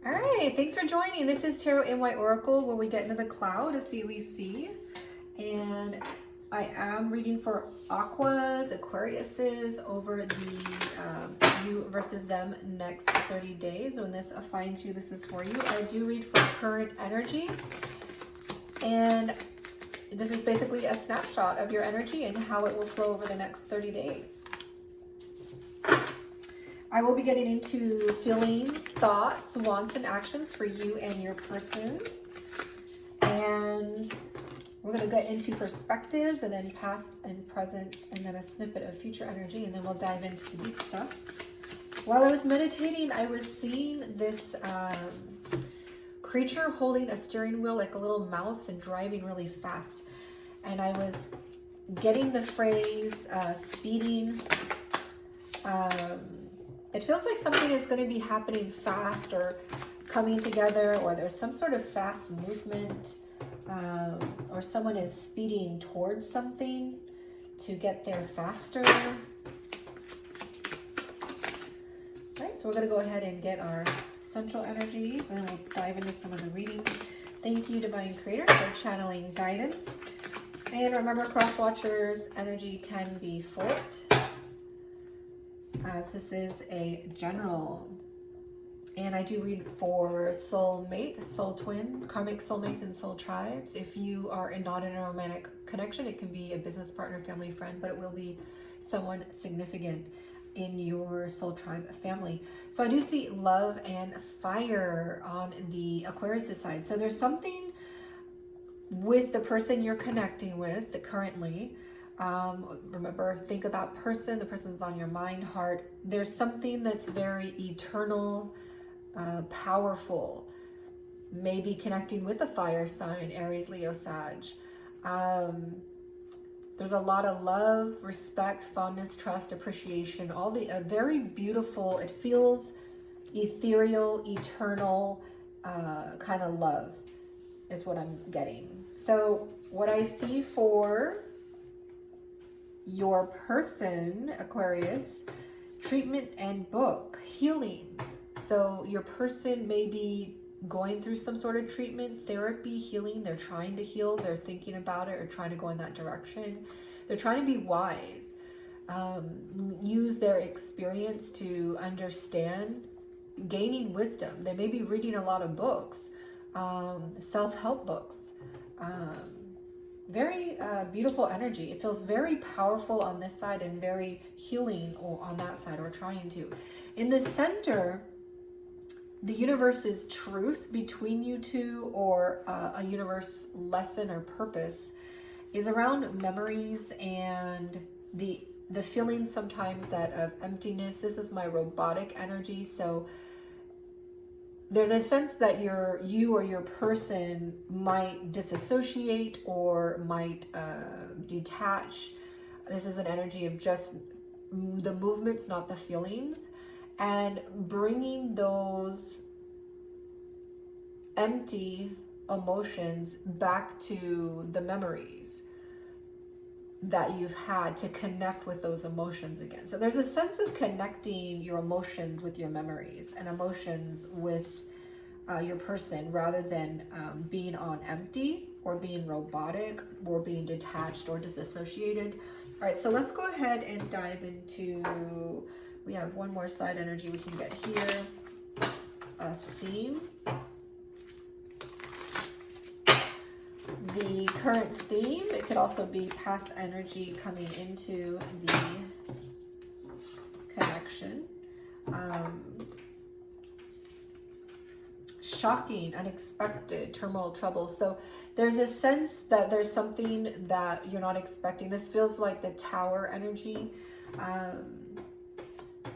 All right, thanks for joining. This is Tarot NY Oracle, where we get into the cloud to see what we see. And I am reading for Aquas, Aquariuses over the you versus them next 30 days. When this finds you, this is for you. I do read for current energy. And this is basically a snapshot of your energy and how it will flow over the next 30 days. I will be getting into feelings, thoughts, wants, and actions for you and your person. And we're going to get into perspectives and then past and present and then a snippet of future energy. And then we'll dive into the deep stuff. While I was meditating, I was seeing this creature holding a steering wheel like a little mouse and driving really fast. And I was getting the phrase speeding. It feels like something is going to be happening fast or coming together, or there's some sort of fast movement, or someone is speeding towards something to get there faster. All right, so we're going to go ahead and get our central energies, and then we'll dive into some of the reading. Thank you, Divine Creator, for channeling guidance. And remember, cross watchers, energy can be flipped, as this is a general. And I do read for soulmate, soul twin, karmic soulmates, and soul tribes. If you are not in a romantic connection, it can be a business partner, family, friend, but it will be someone significant in your soul tribe family. So I do see love and fire on the Aquarius side. So there's something with the person you're connecting with that currently. Remember, think of that person. The person's on your mind, heart. There's something that's very eternal, powerful. Maybe connecting with a fire sign, Aries, Leo, Sag. There's a lot of love, respect, fondness, trust, appreciation. All the very beautiful. It feels ethereal, eternal kind of love is what I'm getting. So what I see for your person, Aquarius, treatment and book, healing. So your person may be going through some sort of treatment, therapy, healing. They're trying to heal. They're thinking about it or trying to go in that direction. They're trying to be wise. Use their experience to understand, gaining wisdom. They may be reading a lot of books, self-help books. Very beautiful energy. It feels very powerful on this side and very healing on that side, or trying to. In the center, the universe's truth between you two, or a universe lesson or purpose, is around memories and the feeling sometimes that of emptiness. This is my robotic energy. So there's a sense that you or your person might disassociate or might detach. This is an energy of just the movements, not the feelings, and bringing those empty emotions back to the memories that you've had to connect with those emotions again. So there's a sense of connecting your emotions with your memories and emotions with your person, rather than being on empty or being robotic or being detached or disassociated. All right, so let's go ahead and dive into, we have one more side energy we can get here, a theme. The current theme, it could also be past energy coming into the connection. Shocking, unexpected, turmoil, trouble. So there's a sense that there's something that you're not expecting. This feels like the tower energy.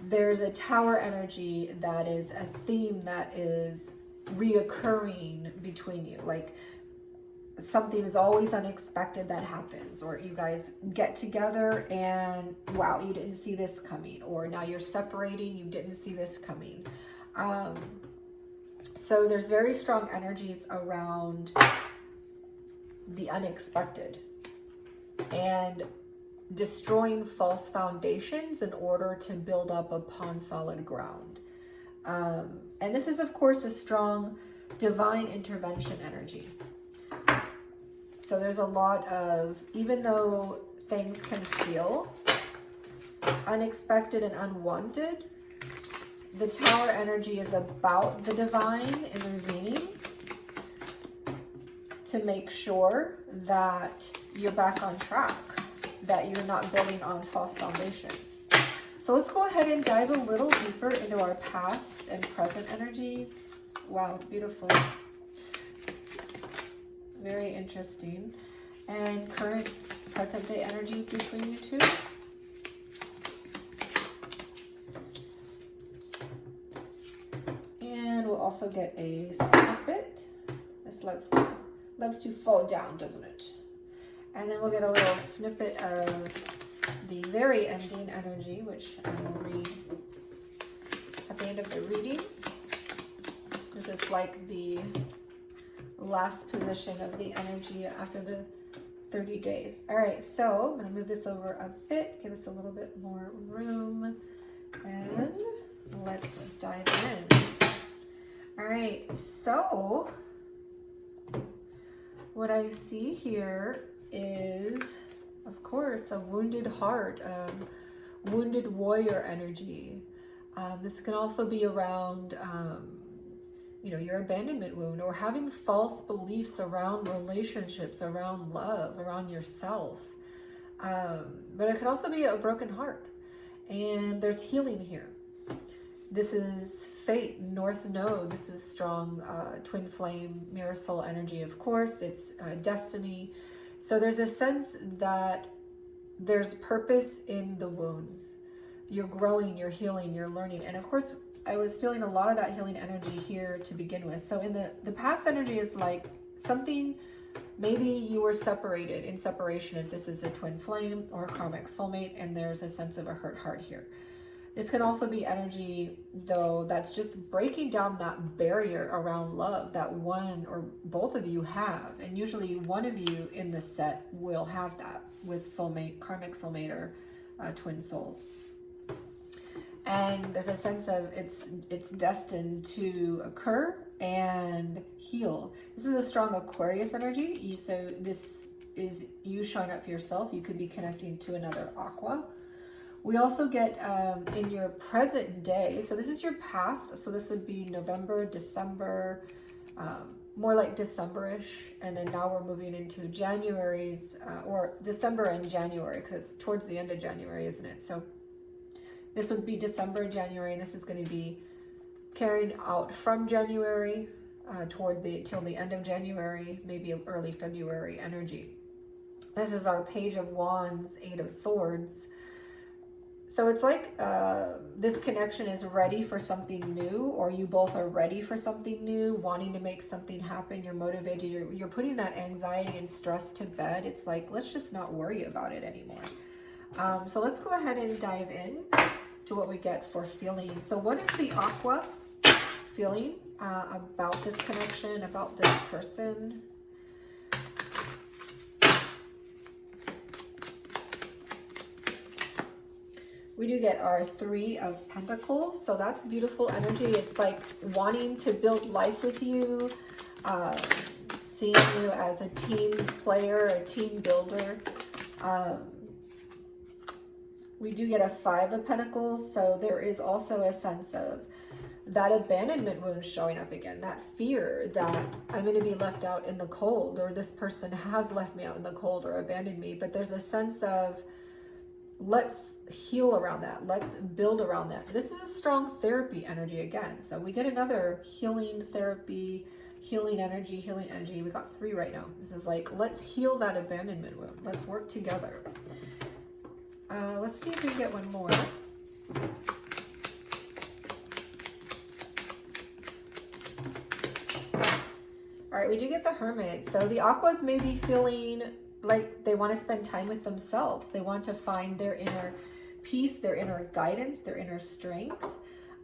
There's a tower energy that is a theme that is reoccurring between you. Like, something is always unexpected that happens, or you guys get together and wow, you didn't see this coming, or now you're separating, you didn't see this coming. So there's very strong energies around the unexpected and destroying false foundations in order to build up upon solid ground. And this is, of course, a strong divine intervention energy. So there's a lot of, even though things can feel unexpected and unwanted, the Tower energy is about the divine intervening to make sure that you're back on track, that you're not building on false foundation. So let's go ahead and dive a little deeper into our past and present energies. Wow, beautiful. Very interesting. And current present day energies between you two. And we'll also get a snippet. This loves to fall down, doesn't it? And then we'll get a little snippet of the very ending energy, which I will read at the end of the reading. This is like the last position of the energy after the 30 days. All right, so I'm going to move this over a bit, give us a little bit more room, and let's dive in. All right, so what I see here is, of course, a wounded heart, wounded warrior energy. This can also be around, your abandonment wound, or having false beliefs around relationships, around love, around yourself. But it could also be a broken heart. And there's healing here. This is fate, north node. This is strong twin flame, mirror soul energy, of course. It's destiny. So there's a sense that there's purpose in the wounds. You're growing, you're healing, you're learning. And of course, I was feeling a lot of that healing energy here to begin with. So in the past energy is like something, maybe you were separated, in separation, if this is a twin flame or a karmic soulmate, and there's a sense of a hurt heart here. This can also be energy, though, that's just breaking down that barrier around love that one or both of you have. And usually one of you in the set will have that with soulmate, karmic soulmate, or twin souls. And there's a sense of it's destined to occur and heal. This is a strong Aquarius energy. So this is you showing up for yourself. You could be connecting to another Aqua. We also get in your present day, so this is your past, so this would be November, December, more like December-ish, and then now we're moving into January's, or December and January, because it's towards the end of January, isn't it? So this would be December, January, and this is going to be carried out from January till the end of January, maybe early February energy. This is our Page of Wands, Eight of Swords. So it's like this connection is ready for something new, or you both are ready for something new, wanting to make something happen. You're motivated. You're putting that anxiety and stress to bed. It's like, let's just not worry about it anymore. So let's go ahead and dive in to what we get for feeling. So what is the Aqua feeling about this connection, about this person? We do get our Three of Pentacles, so that's beautiful energy. It's like wanting to build life with you, seeing you as a team player, a team builder. We do get a Five of Pentacles, so there is also a sense of that abandonment wound showing up again, that fear that I'm going to be left out in the cold, or this person has left me out in the cold or abandoned me. But there's a sense of, let's heal around that. Let's build around that. This is a strong therapy energy again. So we get another healing therapy, healing energy. We got three right now. This is like, let's heal that abandonment wound. Let's work together. Let's see if we can get one more. All right, we do get the Hermit. So the Aquas may be feeling like they want to spend time with themselves. They want to find their inner peace, their inner guidance, their inner strength.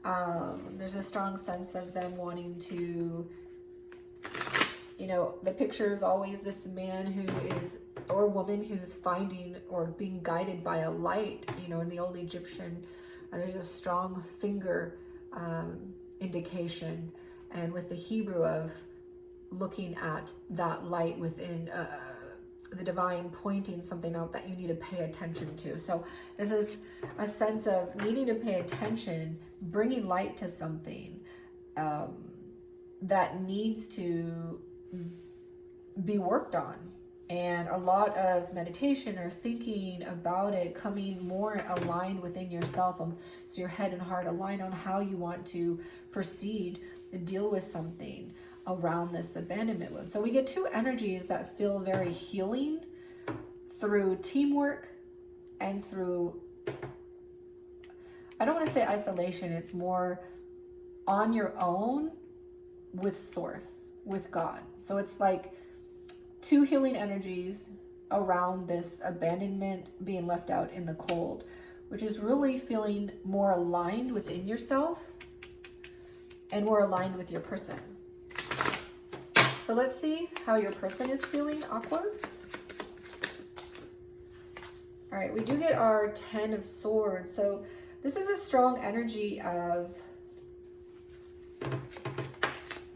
There's a strong sense of them wanting to, the picture is always this man who is, or woman who's finding or being guided by a light. In the old Egyptian, there's a strong finger indication, and with the Hebrew of looking at that light within the divine, pointing something out that you need to pay attention to. So this is a sense of needing to pay attention, bringing light to something that needs to be worked on. And a lot of meditation or thinking about it, coming more aligned within yourself, so your head and heart align on how you want to proceed and deal with something around this abandonment wound. So we get two energies that feel very healing through teamwork and through, I don't want to say isolation, it's more on your own with source, with God. So it's like two healing energies around this abandonment, being left out in the cold, which is really feeling more aligned within yourself and more aligned with your person. So let's see how your person is feeling, Aquas. All right, we do get our 10 of Swords. So this is a strong energy of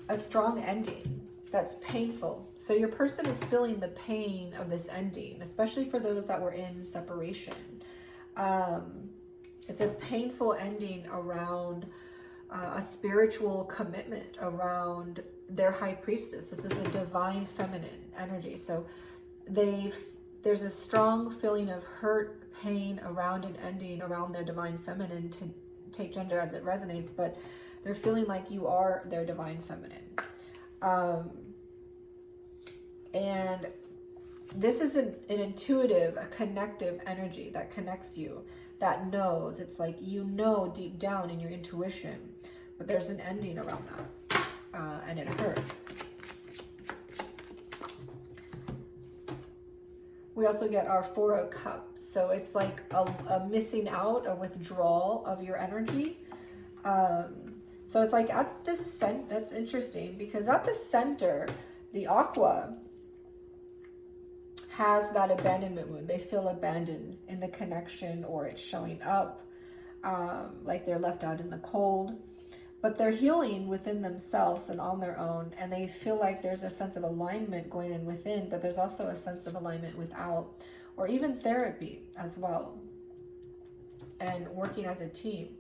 a strong ending that's painful. So your person is feeling the pain of this ending, especially for those that were in separation. It's a painful ending around a spiritual commitment, around their high priestess. This is a divine feminine energy. So there's a strong feeling of hurt, pain around an ending, around their divine feminine, to take gender as it resonates, but they're feeling like you are their divine feminine. And this is an intuitive, a connective energy that connects you, that knows. It's like, you know, deep down in your intuition, but there's an ending around that, and it hurts. We also get our 4 of Cups. So it's like a missing out, a withdrawal of your energy. So it's like at the center, that's interesting, because at the center, the Aqua has that abandonment wound. They feel abandoned in the connection, or it's showing up like they're left out in the cold. But they're healing within themselves and on their own, and they feel like there's a sense of alignment going in within, but there's also a sense of alignment without, or even therapy as well, and working as a team.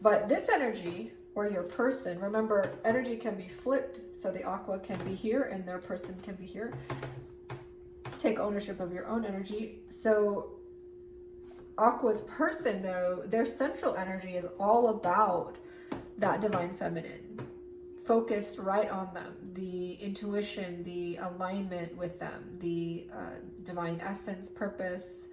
But this energy, or your person, remember, energy can be flipped, so the Aqua can be here and their person can be here. Take ownership of your own energy. So Aqua's person, though, their central energy is all about that divine feminine, focused right on them, the intuition, the alignment with them, the divine essence, purpose,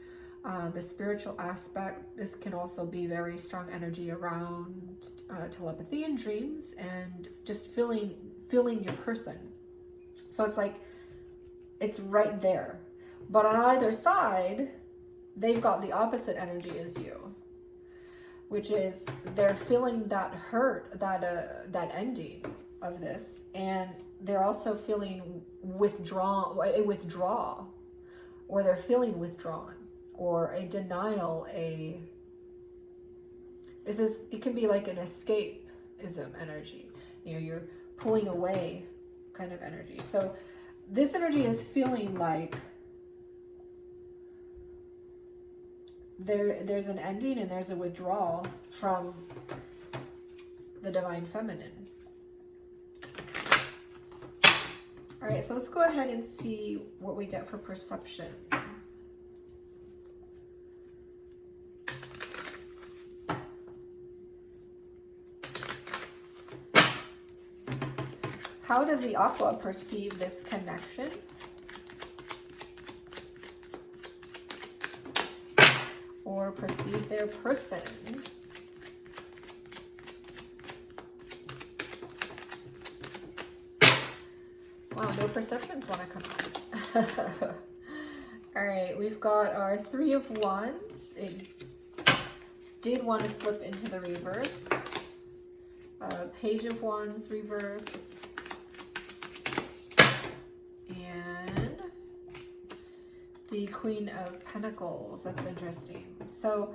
the spiritual aspect. This can also be very strong energy around telepathy and dreams, and just feeling your person. So it's like, it's right there. But on either side, they've got the opposite energy as you, which is they're feeling that hurt, that ending of this, and they're also feeling withdrawal, or they're feeling withdrawn, or a denial, it can be like an escapism energy. You know, you're pulling away kind of energy. So this energy is feeling like there's an ending and there's a withdrawal from the divine feminine. All right, so let's go ahead and see what we get for perceptions. How does the Aqua perceive this connection? Or perceive their person? Wow, no perceptions want to come out. All right, we've got our 3 of Wands. It did want to slip into the reverse. Page of Wands reverse. And the Queen of Pentacles. That's interesting. So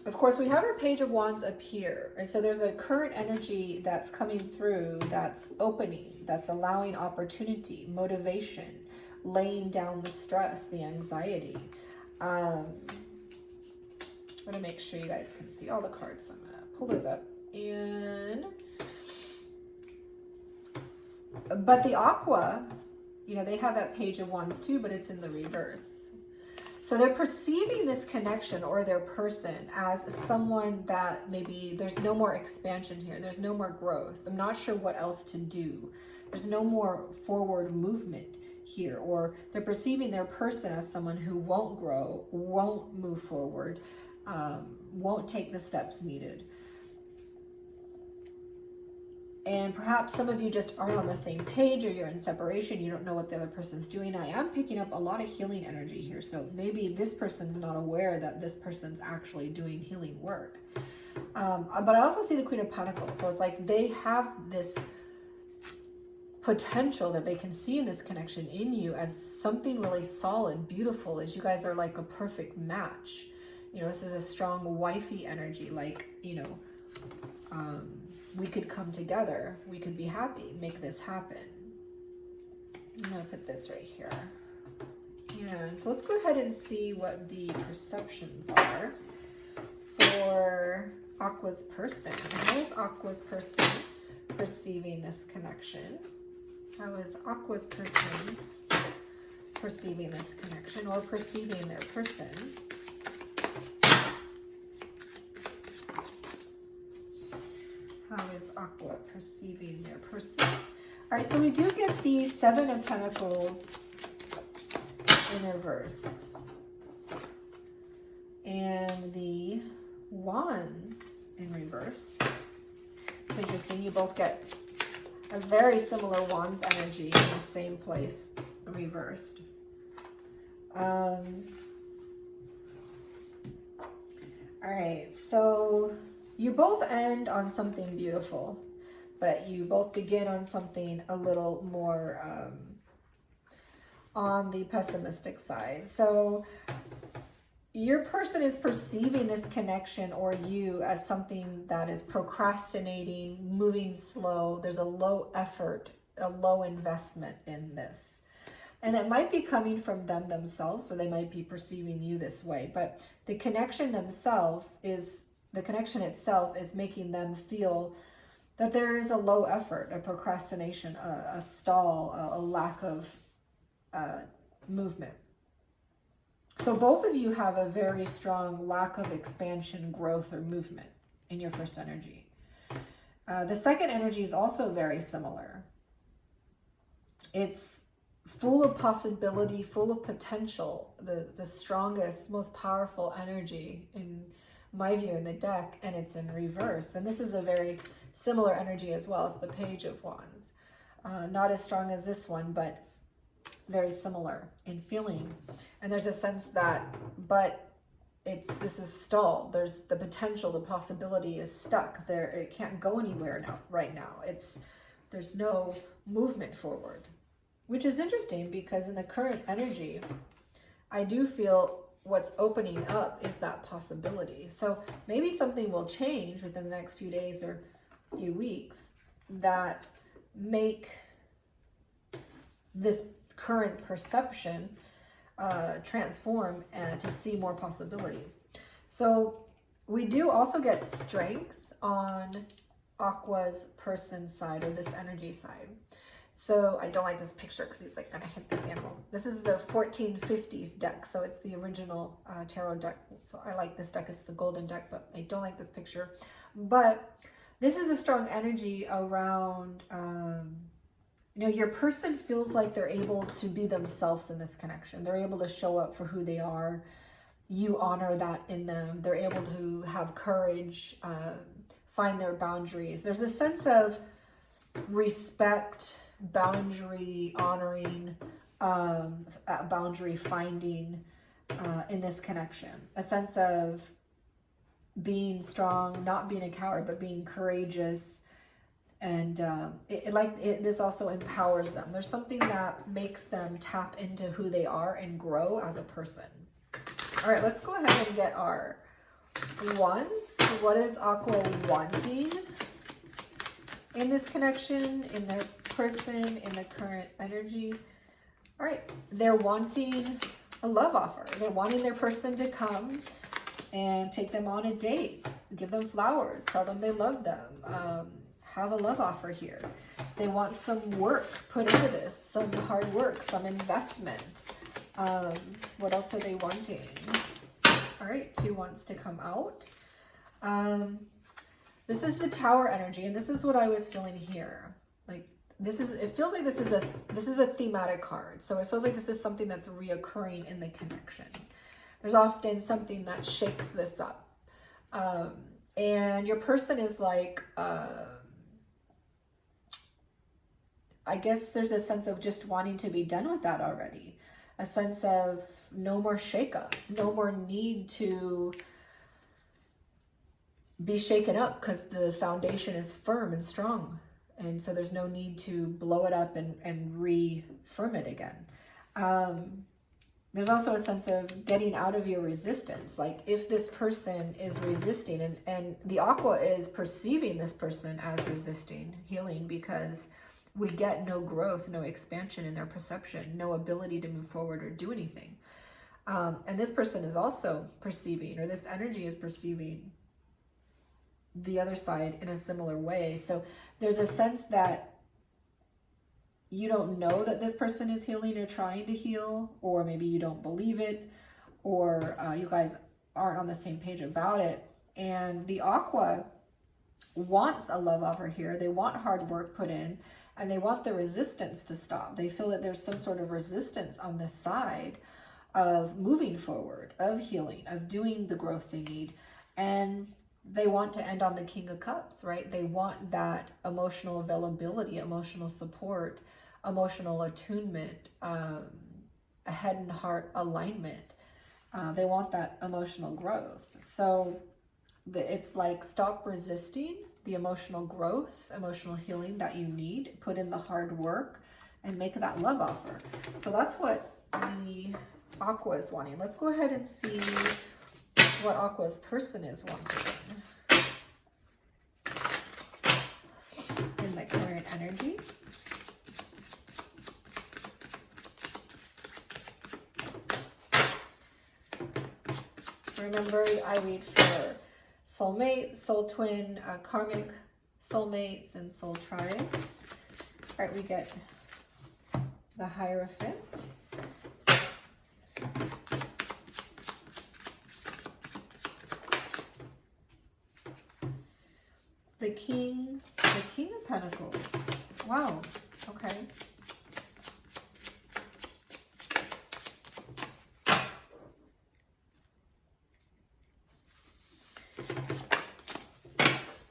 Of course, we have our Page of Wands up here. And so there's a current energy that's coming through, that's opening, that's allowing opportunity, motivation, laying down the stress, the anxiety. I'm going to make sure you guys can see all the cards. I'm going to pull those up. But the Aqua, you know, they have that Page of Wands too, but it's in the reverse. So they're perceiving this connection or their person as someone that maybe there's no more expansion here. There's no more growth. I'm not sure what else to do. There's no more forward movement here. Or they're perceiving their person as someone who won't grow, won't move forward, won't take the steps needed. And perhaps some of you just aren't on the same page, or you're in separation. You don't know what the other person's doing. I am picking up a lot of healing energy here. So maybe this person's not aware that this person's actually doing healing work. But I also see the Queen of Pentacles. So it's like they have this potential that they can see in this connection in you as something really solid, beautiful, as you guys are like a perfect match. You know, this is a strong wifey energy. Like, you know, we could come together, we could be happy, make this happen. I'm gonna put this right here. Yeah, and so let's go ahead and see what the perceptions are for Aqua's person. How is Aqua's person perceiving this connection? How is Aqua's person perceiving this connection or perceiving their person? How is Aqua perceiving their person? All right, so we do get the Seven of Pentacles in reverse. And the Wands in reverse. It's interesting, you both get a very similar Wands energy in the same place, reversed. All right, so you both end on something beautiful, but you both begin on something a little more on the pessimistic side. So your person is perceiving this connection or you as something that is procrastinating, moving slow. There's a low effort, a low investment in this. And it might be coming from them themselves, or they might be perceiving you this way. But the connection itself is making them feel that there is a low effort, a procrastination, a stall, a lack of movement. So both of you have a very strong lack of expansion, growth, or movement in your first energy. The second energy is also very similar. It's full of possibility, full of potential, the strongest, most powerful energy in my view in the deck, and it's in reverse. And this is a very similar energy as well as the Page of Wands. Not as strong as this one, but very similar in feeling. And there's a sense that, but this is stalled. There's the potential, the possibility is stuck there. It can't go anywhere right now. There's no movement forward, which is interesting because in the current energy, I do feel what's opening up is that possibility. So maybe something will change within the next few days or few weeks that make this current perception transform and to see more possibility. So we do also get strength on Aqua's person side, or this energy side. So I don't like this picture because he's like gonna hit this animal. This is the 1450s deck, so it's the original tarot deck. So I like this deck, it's the golden deck, but I don't like this picture. But this is a strong energy around, you know, your person feels like they're able to be themselves in this connection. They're able to show up for who they are. You honor that in them. They're able to have courage, find their boundaries. There's a sense of respect, boundary honoring, boundary finding in this connection. A sense of being strong, not being a coward, but being courageous. And this also empowers them. There's something that makes them tap into who they are and grow as a person. All right, let's go ahead and get our wants. What is Aqua wanting in this connection, in their person, in the current energy? All right, they're wanting a love offer. They're wanting their person to come and take them on a date, give them flowers, tell them they love them, have a love offer here. They want some work put into this, some hard work, some investment. What else are they wanting? All right, 2 wants to come out. This is the Tower energy, and this is what I was feeling here. Like, it feels like this is a thematic card. So it feels like this is something that's reoccurring in the connection. There's often something that shakes this up. And your person is like, I guess there's a sense of just wanting to be done with that already. A sense of no more shakeups, no more need to be shaken up because the foundation is firm and strong. And so there's no need to blow it up and re-firm it again. There's also a sense of getting out of your resistance. Like if this person is resisting, and the Aqua is perceiving this person as resisting healing, because we get no growth, no expansion in their perception, no ability to move forward or do anything. And this person is also perceiving, or this energy is perceiving the other side in a similar way. So there's a sense that you don't know that this person is healing or trying to heal, or maybe you don't believe it, or you guys aren't on the same page about it. And the Aqua wants a love offer here. They want hard work put in, and they want the resistance to stop. They feel that there's some sort of resistance on this side of moving forward, of healing, of doing the growth they need. And they want to end on the King of Cups, right? They want that emotional availability, emotional support, emotional attunement, a head and heart alignment. They want that emotional growth. So it's like, stop resisting the emotional growth, emotional healing that you need. Put in the hard work and make that love offer. So that's what the Aqua is wanting. Let's go ahead and see what Aqua's person is wanting in the current energy. Remember, I read for soulmate, soul twin, karmic soulmates, and soul tribes. All right, we get the Hierophant. The King of Pentacles. Wow, okay.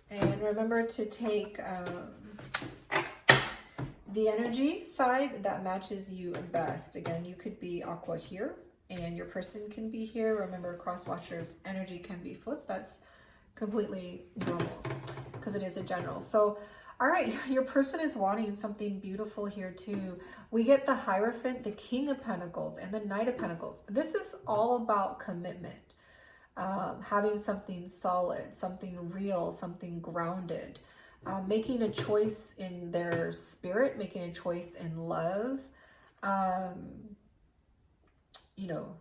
And remember to take the energy side that matches you best. Again, you could be Aqua here, and your person can be here. Remember, cross watchers energy can be flipped. That's completely normal because it is a general. So, all right, your person is wanting something beautiful here too. We get the Hierophant, the King of Pentacles, and the Knight of Pentacles. This is all about commitment. Having something solid, something real, something grounded, making a choice in their spirit, making a choice in love. You know,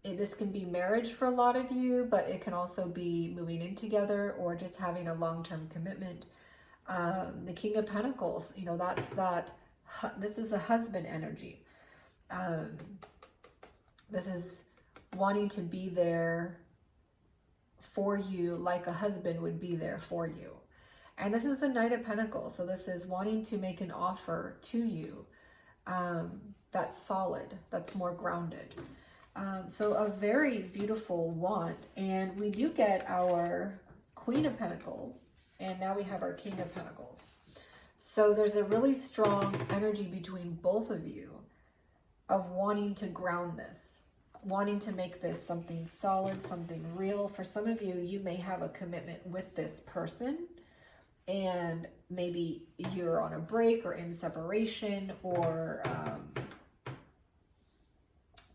this can be marriage for a lot of you, but it can also be moving in together or just having a long-term commitment. The King of Pentacles, you know, this is a husband energy. This is wanting to be there for you like a husband would be there for you. And this is the Knight of Pentacles. So this is wanting to make an offer to you that's solid, that's more grounded. So a very beautiful want. And we do get our Queen of Pentacles, and now we have our King of Pentacles. So there's a really strong energy between both of you of wanting to ground this, wanting to make this something solid, something real. For some of you, you may have a commitment with this person, and maybe you're on a break or in separation, or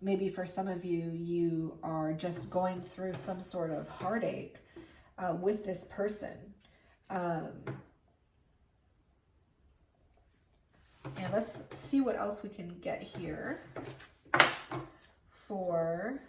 maybe for some of you, you are just going through some sort of heartache with this person. And let's see what else we can get here for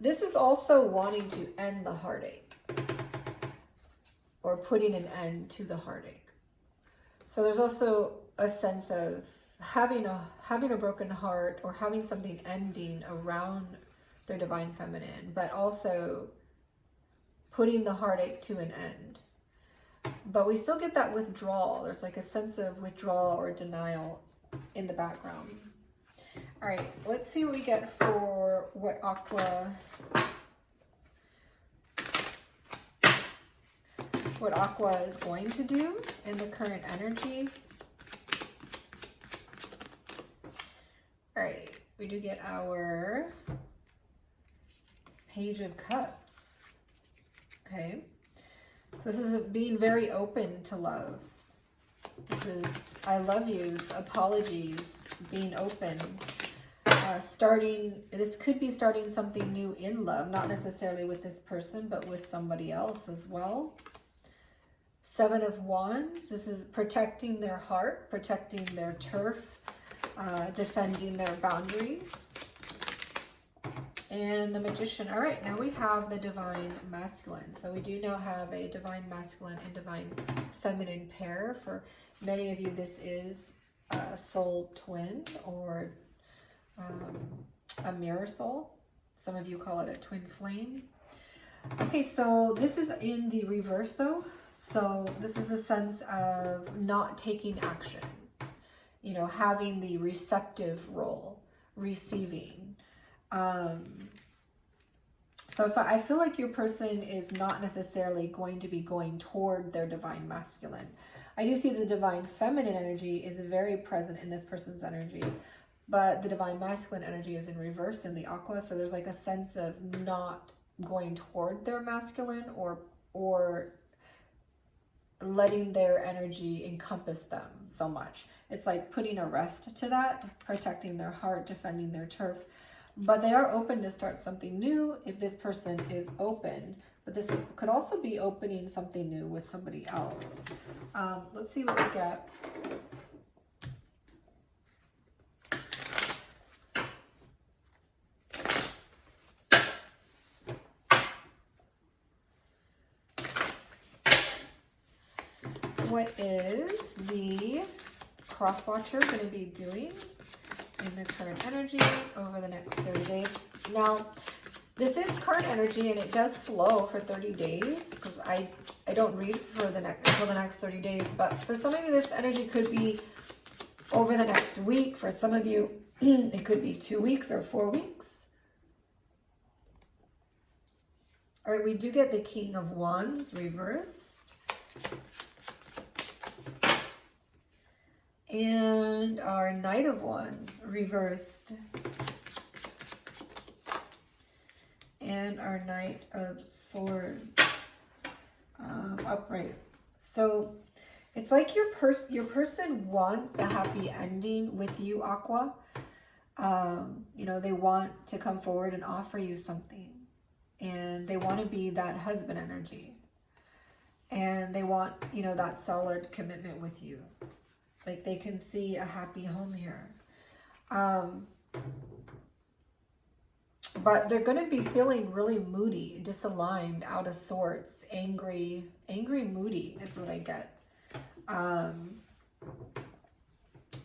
this is also wanting to end the heartache or putting an end to the heartache. So there's also a sense of having a broken heart or having something ending around their divine feminine, but also putting the heartache to an end. But we still get that withdrawal. There's like a sense of withdrawal or denial in the background. All right, let's see what we get for what Aqua is going to do in the current energy. All right, we do get our Page of Cups. Okay, so this is being very open to love. This is I love yous, apologies, being open. This could be starting something new in love, not necessarily with this person, but with somebody else as well. 7 of Wands, this is protecting their heart, protecting their turf, defending their boundaries. And the Magician. All right, now we have the Divine Masculine. So we do now have a Divine Masculine and Divine Feminine pair. For many of you, this is a soul twin or a mirror soul. Some of you call it a twin flame. Okay, so this is in the reverse though. So this is a sense of not taking action, having the receptive role, receiving. So if I feel like your person is not necessarily going to be going toward their divine masculine. I do see the divine feminine energy is very present in this person's energy, but the divine masculine energy is in reverse in the Aqua. So there's like a sense of not going toward their masculine or letting their energy encompass them so much. It's like putting a rest to that, protecting their heart, defending their turf. But they are open to start something new if this person is open. But this could also be opening something new with somebody else. Let's see what we get. What is the cross watcher going to be doing in the current energy over the next 30 days? Now, this is current energy and it does flow for 30 days because I don't read for until the next 30 days. But for some of you, this energy could be over the next week. For some of you, it could be 2 weeks or 4 weeks. All right, we do get the King of Wands reversed. And our Knight of Wands reversed. And our Knight of Swords upright. So it's like your person wants a happy ending with you, Aqua. They want to come forward and offer you something. And they want to be that husband energy. And they want, that solid commitment with you. Like they can see a happy home here. But they're going to be feeling really moody, disaligned, out of sorts, angry, moody is what I get.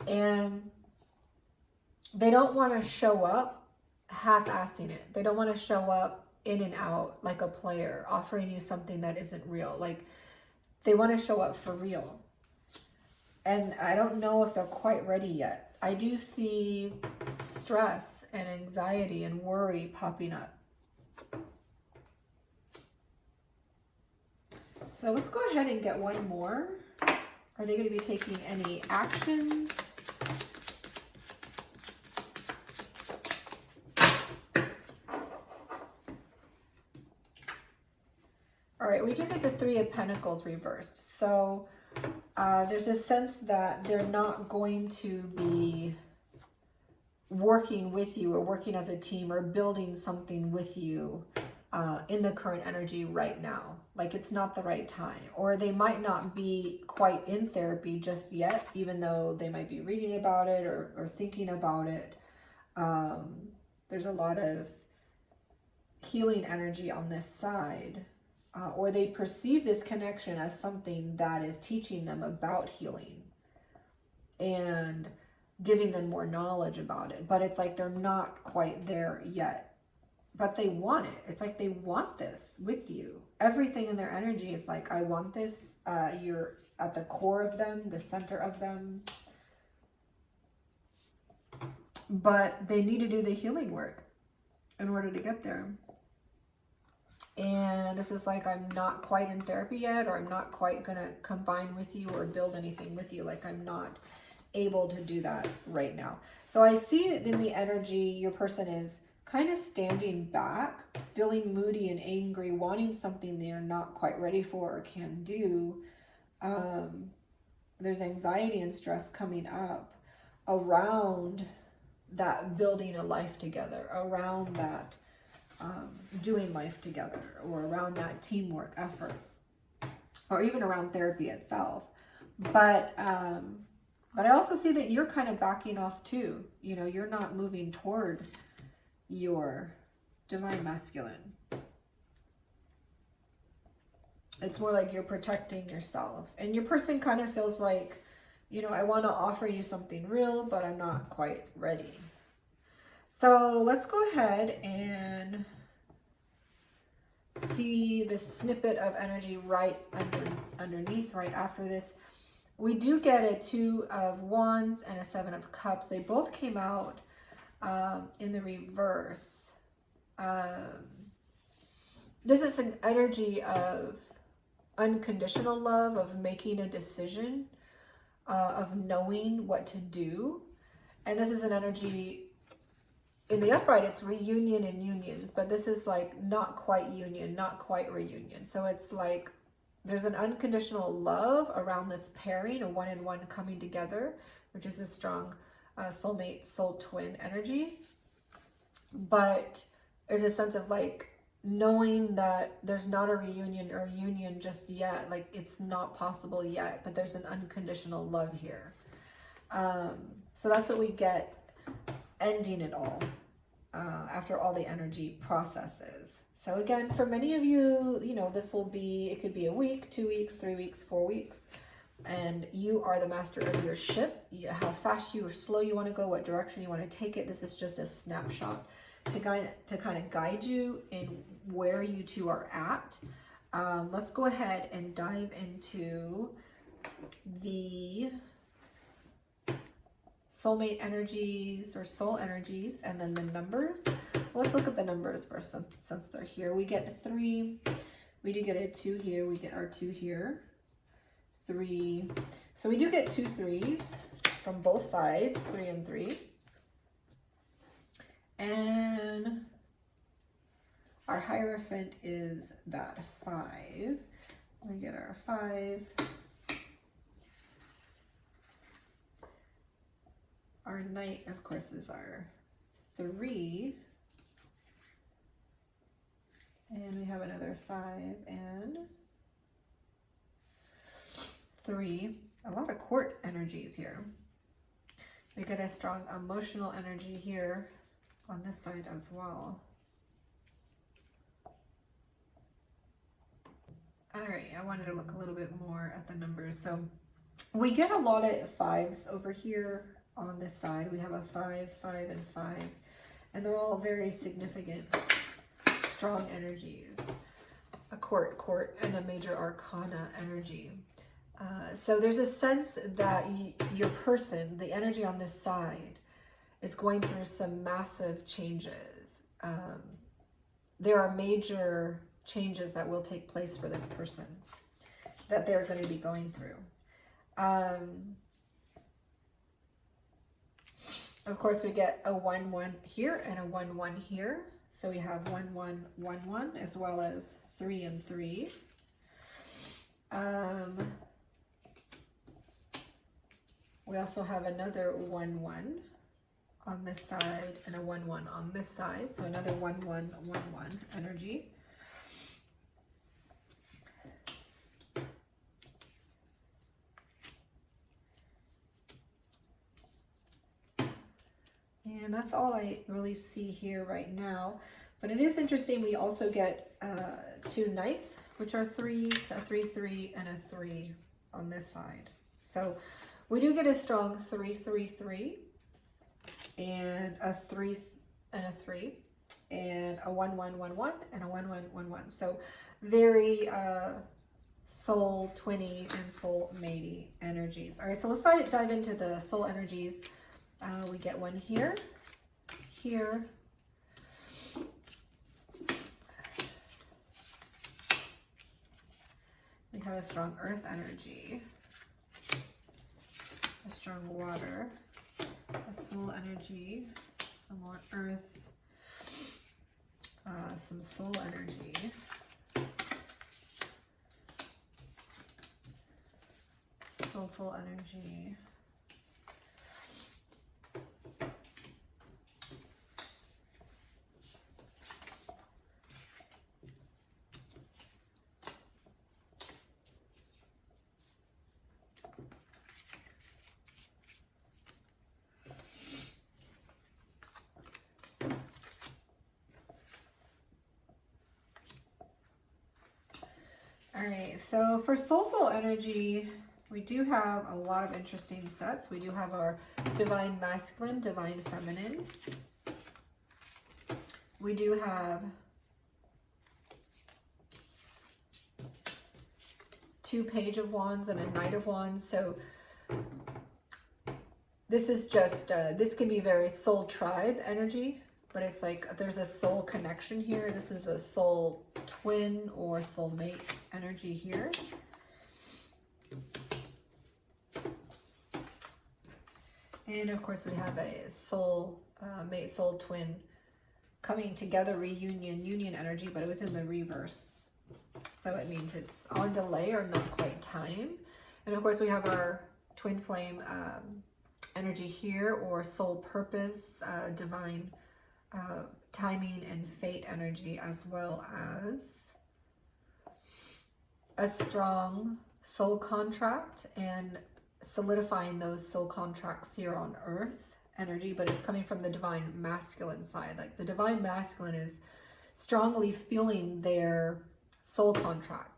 And they don't want to show up half-assing it. They don't want to show up in and out like a player, offering you something that isn't real. Like they want to show up for real. And I don't know if they're quite ready yet. I do see stress and anxiety and worry popping up. So let's go ahead and get one more. Are they going to be taking any actions? All All right, we do get the Three of Pentacles reversed. So there's a sense that they're not going to be working with you or working as a team or building something with you in the current energy right now. Like it's not the right time. Or they might not be quite in therapy just yet, even though they might be reading about it or thinking about it. There's a lot of healing energy on this side. Or they perceive this connection as something that is teaching them about healing and giving them more knowledge about it. But it's like they're not quite there yet. But they want it. It's like they want this with you. Everything in their energy is like, I want this. You're at the core of them, the center of them. But they need to do the healing work in order to get there. And this is like, I'm not quite in therapy yet, or I'm not quite going to combine with you or build anything with you. Like I'm not able to do that right now. So I see that in the energy, your person is kind of standing back, feeling moody and angry, wanting something they're not quite ready for or can do. There's anxiety and stress coming up around that building a life together, around that doing life together, or around that teamwork effort, or even around therapy itself. But I also see that you're kind of backing off too. You know, you're not moving toward your divine masculine. It's more like you're protecting yourself. And your person kind of feels like, you know, I want to offer you something real, but I'm not quite ready. So let's go ahead and see the snippet of energy right underneath, right after this. We do get a Two of Wands and a Seven of Cups. They both came out in the reverse. This is an energy of unconditional love, of making a decision, of knowing what to do. And this is an energy, in the upright, it's reunion and unions, but this is like not quite union, not quite reunion. So it's like there's an unconditional love around this pairing, a one-in-one coming together, which is a strong soulmate, soul twin energies. But there's a sense of like knowing that there's not a reunion or a union just yet, like it's not possible yet, but there's an unconditional love here. So that's what we get ending it all after all the energy processes. So again, for many of you, you know, this will be, it could be a week, 2 weeks, 3 weeks, 4 weeks, and you are the master of your ship. How fast you or slow you want to go, what direction you want to take it. This is just a snapshot to kind of guide you in where you two are at. Let's go ahead and dive into the soulmate energies or soul energies, and then the numbers. Let's look at the numbers first, since they're here. We get 3, we do get a 2 here, we get our 2 here, 3. So we do get 2 3s from both sides, 3 and 3. And our Hierophant is that 5. We get our 5. Our Knight, of course, is our 3. And we have another 5 and 3. A lot of Court energies here. We get a strong emotional energy here on this side as well. All right, I wanted to look a little bit more at the numbers. So we get a lot of 5s over here on this side. We have a 5, 5, and 5, and they're all very significant, strong energies. A court, and a major arcana energy. So there's a sense that your person, the energy on this side, is going through some massive changes. There are major changes that will take place for this person that they're going to be going through. Of course, we get a 1 1 here and a 1 1 here. So we have 1 1 1 1 as well as 3 and 3. We also have another 1-1 on this side and a 1-1 on this side. So another 1-1-1-1 energy. And that's all I really see here right now. But it is interesting, we also get 2 knights, which are 3s, a 3-3 and a 3 on this side. So we do get a strong 3-3-3 and a 3 and a 3 and a 1-1-1-1 and a 1-1-1-1. So very soul twinny and soul matey energies. All right, so let's dive into the soul energies. We get one here, here, we have a strong earth energy, a strong water, a soul energy, some more earth, some soul energy, soulful energy, Alright, so for soulful energy, we do have a lot of interesting sets. We do have our divine masculine, divine feminine. We do have 2 page of wands and a knight of wands. So this is just, this can be very soul tribe energy, but it's like there's a soul connection here. This is a soul twin or soul mate energy here. And of course we have a soul mate, soul twin coming together, reunion, union energy, but it was in the reverse. So it means it's on delay or not quite time. And of course we have our twin flame energy here, or soul purpose, divine timing and fate energy, as well as a strong soul contract and solidifying those soul contracts here on earth energy, but it's coming from the divine masculine side. Like the divine masculine is strongly feeling their soul contract,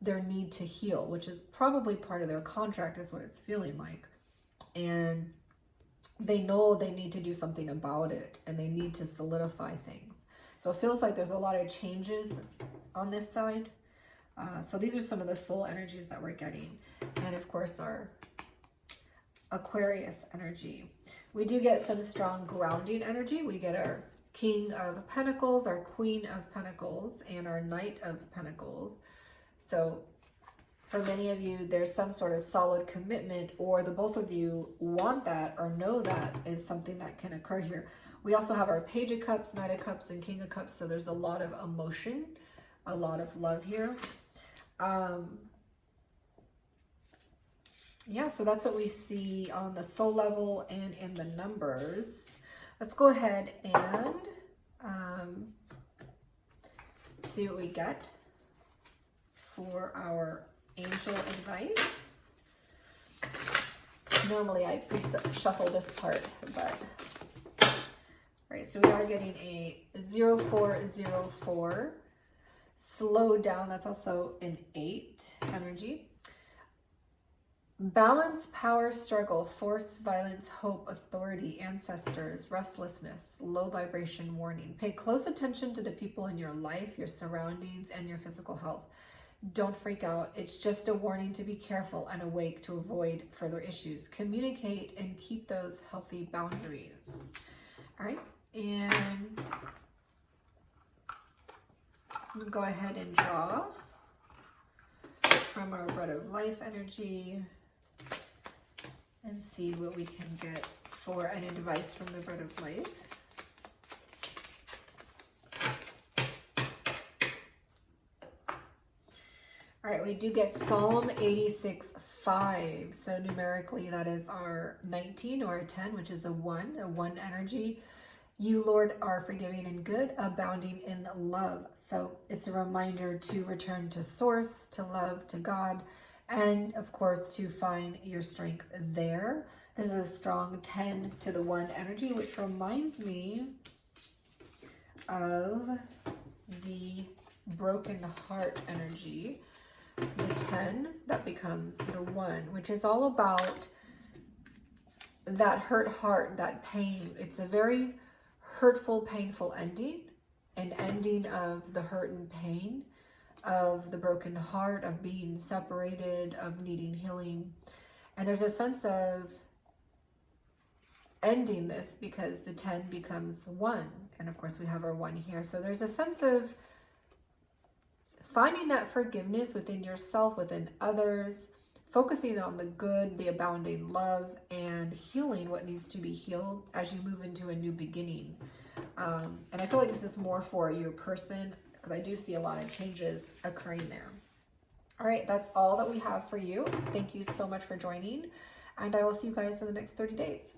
their need to heal, which is probably part of their contract, is what it's feeling like. And they know they need to do something about it, and they need to solidify things. So it feels like there's a lot of changes on this side. So these are some of the soul energies that we're getting. And of course our Aquarius energy. We do get some strong grounding energy. We get our King of Pentacles, our Queen of Pentacles, and our Knight of Pentacles. So for many of you, there's some sort of solid commitment, or the both of you want that or know that is something that can occur here. We also have our Page of Cups, Knight of Cups, and King of Cups. So there's a lot of emotion, a lot of love here. Yeah, so that's what we see on the soul level and in the numbers. Let's go ahead and see what we get for our angel advice. Normally I pre-shuffle this part, but right, so we are getting a 0404. Slow down, that's also an 8 energy. Balance, power, struggle, force, violence, hope, authority, ancestors, restlessness, low vibration warning. Pay close attention to the people in your life, your surroundings, and your physical health. Don't freak out. It's just a warning to be careful and awake to avoid further issues. Communicate and keep those healthy boundaries. All right, and I'm gonna go ahead and draw from our Bread of Life energy and see what we can get for an advice from the Bread of Life. All right, we do get Psalm 86:5. So numerically, that is our 19 or a 10, which is a 1 energy. You, Lord, are forgiving and good, abounding in love. So it's a reminder to return to source, to love, to God, and of course, to find your strength there. This is a strong 10 to the 1 energy, which reminds me of the broken heart energy. The 10 that becomes the 1, which is all about that hurt heart, that pain. It's a very hurtful, painful ending, an ending of the hurt and pain, of the broken heart, of being separated, of needing healing. And there's a sense of ending this because the 10 becomes 1. And of course we have our 1 here. So there's a sense of finding that forgiveness within yourself, within others, focusing on the good, the abounding love, and healing what needs to be healed as you move into a new beginning. And I feel like this is more for your person because I do see a lot of changes occurring there. All right, that's all that we have for you. Thank you so much for joining, and I will see you guys in the next 30 days.